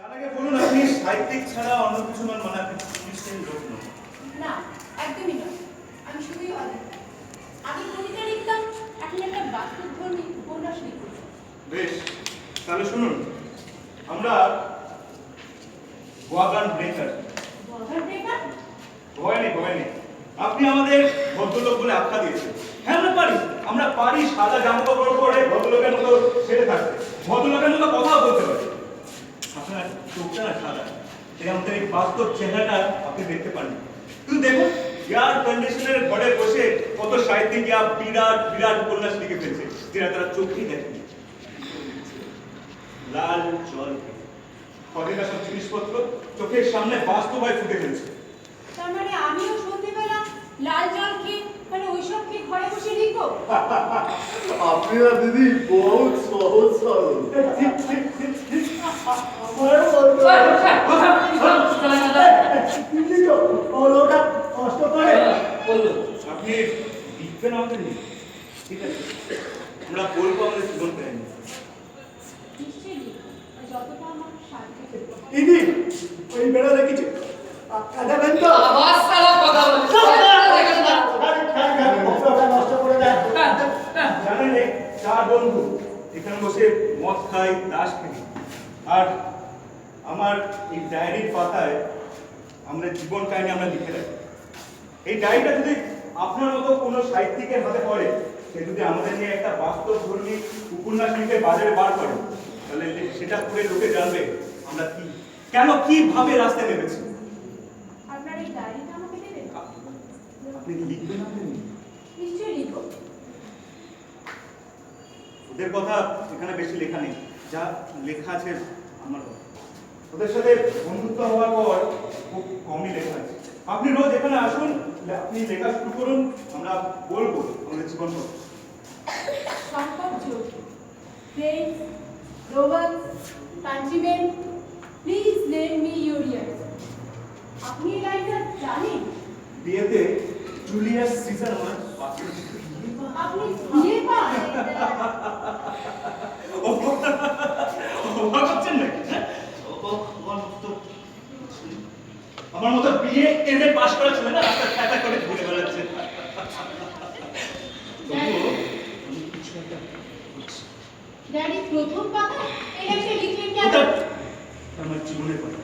তার আগে বলুন, আপনি সাহিত্যিক ছাড়া অন্য কিছু নন, মানে আপনি পুলিশের লোক নন? না, একদমই নয়। আমি শুধুই অদিতি। আগে কবিতা লিখতাম, এখন একটা বাস্তবধর্মী উপন্যাস লিখেছি। বেশ, তাহলে শুনুন, আমরা ওয়াগান ব্রেকার। বলার ব্রেকার? ভয় নেই। আপনি আমাদের ভদ্রলোক বলে আখ্যা দিয়েছেন। হ্যাঁ, আমরা পারি সাদা জামা কাপড় পরে ভদ্রলোকের মতো ছেড়ে থাকতে, ভদ্রলোকের মতো কথাও বলতে পারি। আপনার চোখটা না সাদা, তাই আমাদের এই বাস্তব চেহারাটা আপনি দেখতে পারেন। কিন্তু দেখুন, এয়ার কন্ডিশনের ঘরে বসে কত সাহিত্যিক বিরাট বিরাট উপন্যাস লিখে ফেলছে, যেটা তারা চোখেই দেখেনি। লাল জল কদিনা সব জিনিসপত্র চোখের সামনে বাস্তবায় ফুটে ফেলছে। তার মানে আমিও সন্ধ্যেবেলা লাল জল খেয়ে মানে ওইসব খেয়ে ঘরে বসে লিখবো? আপনারা দিদি বহুত সহজ সরল। আমারও বলতে কষ্ট করে আপনি লিখবেন আমাদের নিয়ে, ঠিক আছে? আমরা বলবো আমাদের জীবন কাহিনী। নিশ্চয়ই লিখবো, যতটা আমার সাধ্য। দিদি ওই বেড়া দেখেছি কাঁদাবেন তো আবার সালা কথা বলছে। নষ্ট করে দেয়। জানেন, এই চার বন্ধু এখানে বসে মদ খাই, তাস খেলি, আর আমার এই ডায়েরির পাতায় আমরা জীবন কাহিনী আমরা লিখে রাখি। এই ডায়েরিটা যদি আপনার মতো কোনো সাহিত্যিকের হাতে পড়ে, সে যদি আমাদের নিয়ে একটা বাস্তবধর্মী উপন্যাস লিখে বাজারে বার করে, তাহলে সেটা পড়ে লোকে জানবে আমরা কি কেন কিভাবে রাস্তায় নেমেছি। আপনার এই ডায়েরিটা আমাকে দেবেন? আপনি কি লিখবেন? আপনি নিশ্চয়ই লিখবো। ওদের কথা এখানে বেশি লেখা নেই, যা লেখা আছে আমার কথা। ওদের সাথে বন্ধুত্ব হওয়ার পর খুব কমই লেখা আছে। আপনি রোজ এখানে আসুন, আপনি লেখা শুরু করুন, আমরা বলবো আমাদের জীবন কথা। সম্পদ যোগী, friends, romance, countrymen, please lend me your ears. আপনি এই লাইনটা জানেন? বিয়েতে জুলিয়াস সিজার আমার পাশে আপনি বিয়ে পান? অবাক হচ্ছেন নাকি? আমার মতো বিয়ে এমএ পাস করা ছিল না, রাস্তা খ্যাতা করে ঘুরে বেড়াচ্ছে। ড্যাডি প্রথম পাতা এই লাইনটা লিখলেন কেন? ওটা আমার জীবনের কথা।